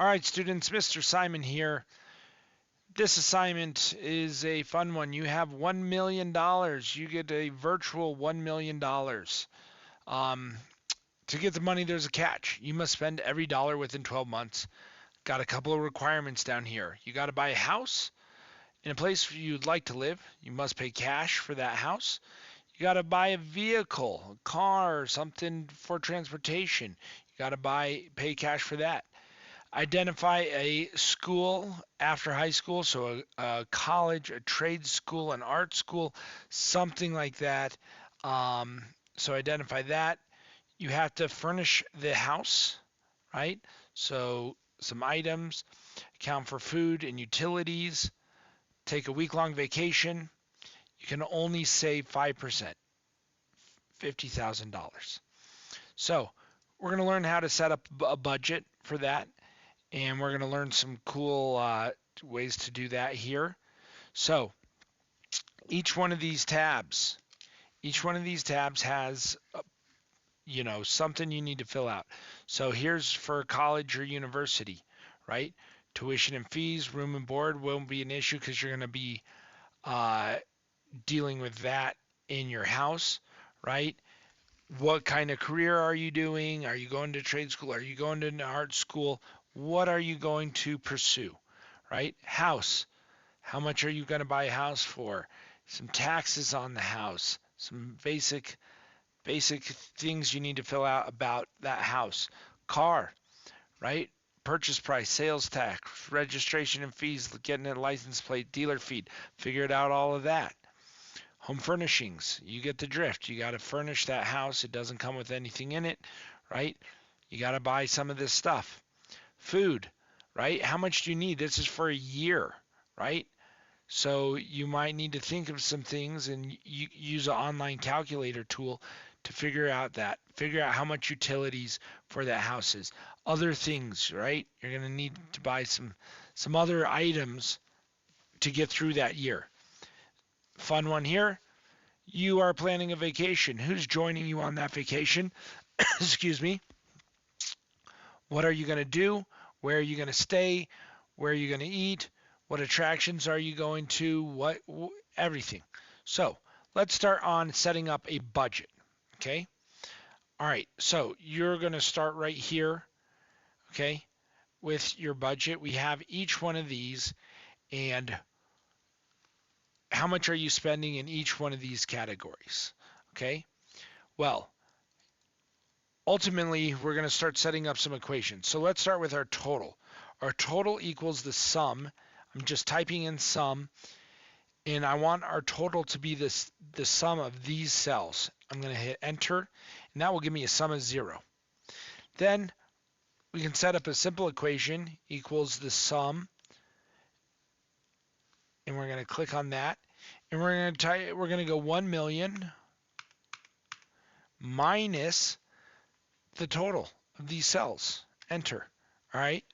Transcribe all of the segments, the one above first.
All right, students, Mr. Simon here. This assignment is a fun one. You have $1 million. You get a virtual $1 million. Um, to get the money, there's a catch. You must spend every dollar within 12 months. Got a couple of requirements down here. You got to buy a house in a place you'd like to live. You must pay cash for that house. You got to buy a vehicle, a car, something for transportation. You got to pay cash for that. Identify a school after high school, so a college, a trade school, an art school, something like that. Um, so identify that. You have to furnish the house, right? So some items, account for food and utilities, take a week-long vacation. You can only save 5%, $50,000. So we're going to learn how to set up a budget for that, and we're going to learn some cool ways to do that here. So each one of these tabs, has something you need to fill out. So here's for college or university, right? Tuition and fees, room and board won't be an issue because you're going to be uh, dealing with that in your house, right? What kind of career are you doing? Are you going to trade school? Are you going to an art school? What are you going to pursue, right? House. How much are you going to buy a house for? Some taxes on the house. Some basic things you need to fill out about that house. Car, right? Purchase price, sales tax, registration and fees, getting a license plate, dealer fee. Figure it out all of that. Home furnishings, you get the drift. You got to furnish that house. It doesn't come with anything in it, right? You got to buy some of this stuff. Food, right? How much do you need? This is for a year, right? So you might need to think of some things and use an online calculator tool to figure out how much utilities for that house is. Other things, right? You're going to need to buy some other items to get through that year. Fun one here. You are planning a vacation. Who's joining you on that vacation? Excuse me. What are you going to do? Where are you going to stay? Where are you going to eat? What attractions are you going to? Everything. So let's start on setting up a budget. Okay. All right. So you're going to start right here. Okay. With your budget, we have each one of these and how much are you spending in each one of these categories? Okay. Well, ultimately, we're going to start setting up some equations. So let's start with our total. Our total equals the sum. I'm just typing in sum, and I want our total to be the sum of these cells. I'm going to hit enter, and that will give me a sum of 0. Then we can set up a simple equation equals the sum, and we're going to click on that, and we're going to go 1 million minus the total of these cells. Enter. All right.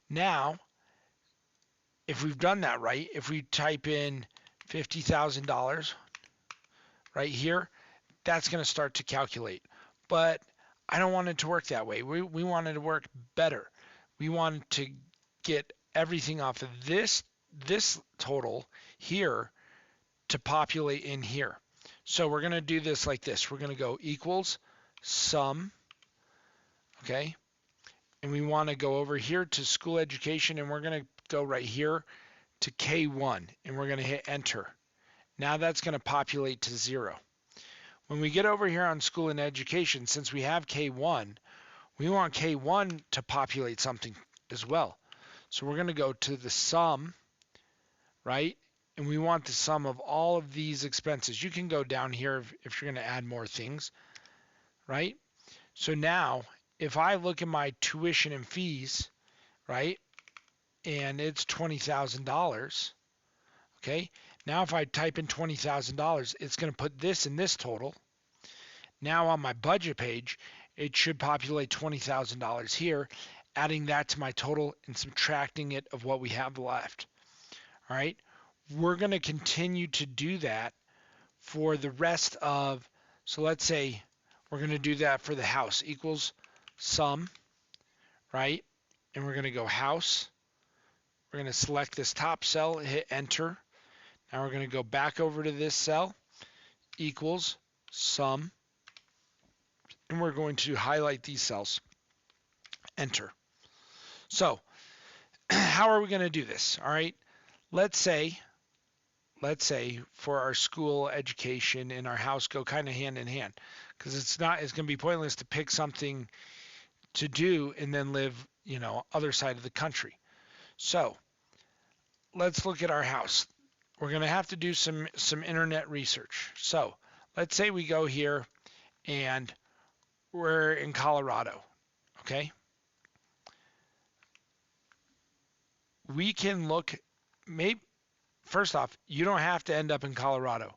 Now, if we've done that right, if we type in $50,000 right here, that's going to start to calculate. But I don't want it to work that way. We want it to work better. We want to get everything off of this total here to populate in here. So we're going to do this like this. We're going to go equals sum, okay? And we want to go over here to school education, and we're going to go right here to K1, and we're going to hit enter. Now that's going to populate to 0. When we get over here on school and education, since we have K1, we want K1 to populate something as well. So we're going to go to the sum, right? And we want the sum of all of these expenses. You can go down here if you're going to add more things, right? So now, if I look at my tuition and fees, right, and it's $20,000, okay? Now if I type in $20,000, it's going to put this in this total. Now on my budget page, it should populate $20,000 here, adding that to my total and subtracting it of what we have left. All right? We're going to continue to do that for the rest of, so let's say we're going to do that for the house equals sum, right? and we're going to go house. We're going to select this top cell, hit enter. Now we're going to go back over to this cell, equals sum, and we're going to highlight these cells, enter. So how are we going to do this? All right, let's say for our school education and our house go kind of hand in hand, because it's going to be pointless to pick something to do and then live, other side of the country. So let's look at our house. We're going to have to do some internet research. So let's say we go here and we're in Colorado, okay? We can look, maybe, first off, you don't have to end up in Colorado.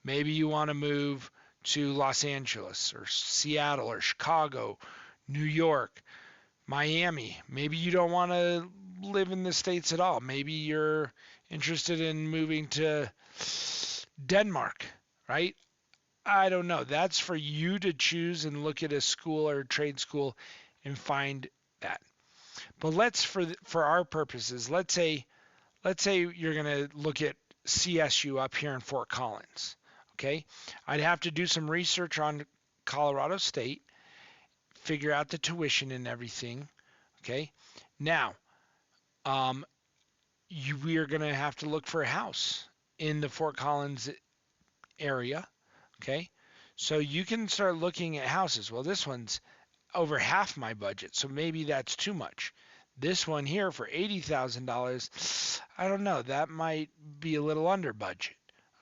Maybe you want to move to Los Angeles or Seattle or Chicago, New York, Miami. Maybe you don't want to live in the States at all. Maybe you're interested in moving to Denmark, right? I don't know. That's for you to choose and look at a school or a trade school and find that. But for our purposes, let's say you're going to look at CSU up here in Fort Collins. Okay, I'd have to do some research on Colorado State, figure out the tuition and everything. Okay, now we are going to have to look for a house in the Fort Collins area. Okay, so you can start looking at houses. Well, this one's over half my budget, so maybe that's too much. This one here for $80,000, I don't know, that might be a little under budget.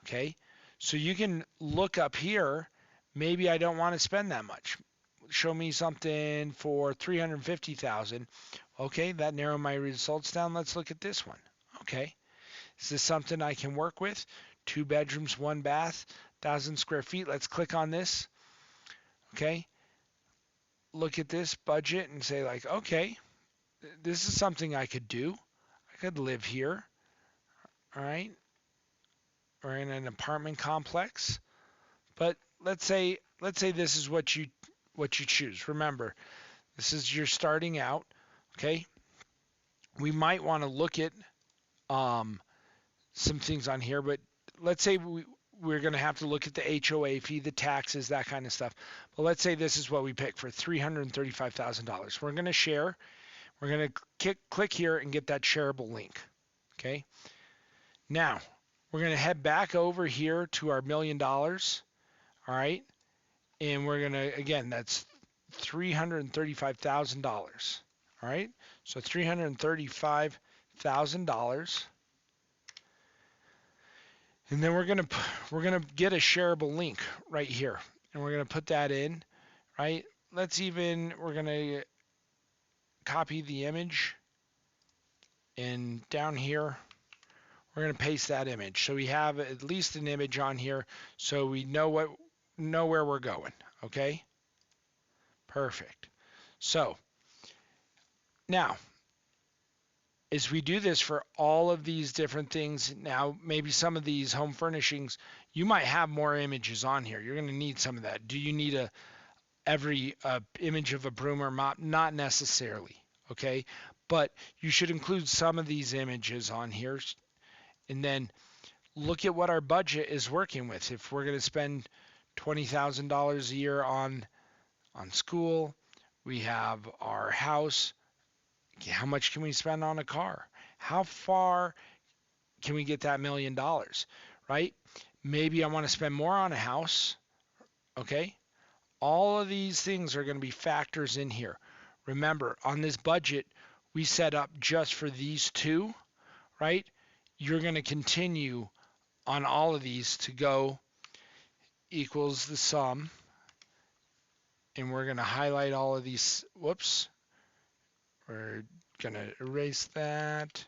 Okay, so you can look up here. Maybe I don't want to spend that much. Show me something for $350,000. Okay, that narrowed my results down. Let's look at this one. Okay, is this something I can work with? 2 bedrooms, 1 bath, 1,000 square feet. Let's click on this. Okay, look at this budget and say like, okay, this is something I could do. I could live here. All right, or in an apartment complex. But let's say this is what you choose. Remember, this is you're starting out. Okay, we might want to look at some things on here, but let's say we're going to have to look at the HOA fee, the taxes, that kind of stuff. But let's say this is what we pick for $335,000. We're going to share. We're going to click here and get that shareable link. Okay. Now we're going to head back over here to our $1 million. All right. And we're going to, again, that's $335,000. All right. So $335,000. And then we're gonna get a shareable link right here, and we're gonna put that in, right? We're gonna copy the image, and down here we're gonna paste that image, so we have at least an image on here, so we know where we're going. Okay, perfect. So now, as we do this for all of these different things, now maybe some of these home furnishings, you might have more images on here. You're going to need some of that. Do you need every image of a broom or mop? Not necessarily, okay? But you should include some of these images on here, and then look at what our budget is working with. If we're going to spend $20,000 a year on school, we have our house. How much can we spend on a car? How far can we get that $1 million, right? Maybe I want to spend more on a house, okay? All of these things are going to be factors in here. Remember, on this budget, we set up just for these two, right? You're going to continue on all of these to go equals the sum, and we're going to highlight all of these. Whoops. We're going to erase that,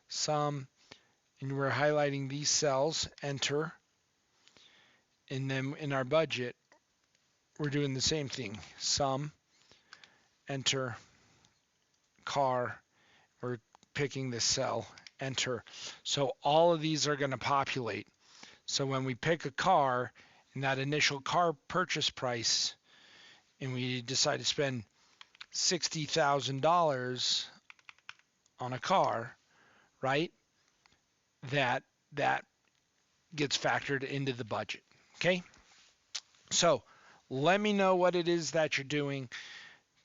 sum, and we're highlighting these cells, enter. And then in our budget, we're doing the same thing, sum, enter, car, we're picking this cell, enter. So all of these are going to populate. So when we pick a car, and that initial car purchase price, and we decide to spend $60,000 on a car, right? That that gets factored into the budget. Okay? So, let me know what it is that you're doing.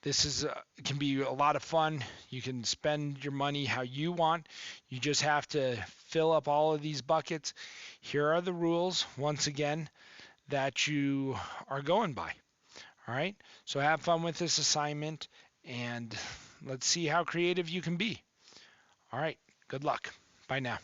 This is can be a lot of fun. You can spend your money how you want. You just have to fill up all of these buckets. Here are the rules, once again, that you are going by. All right? So have fun with this assignment and let's see how creative you can be. All right. Good luck. Bye now.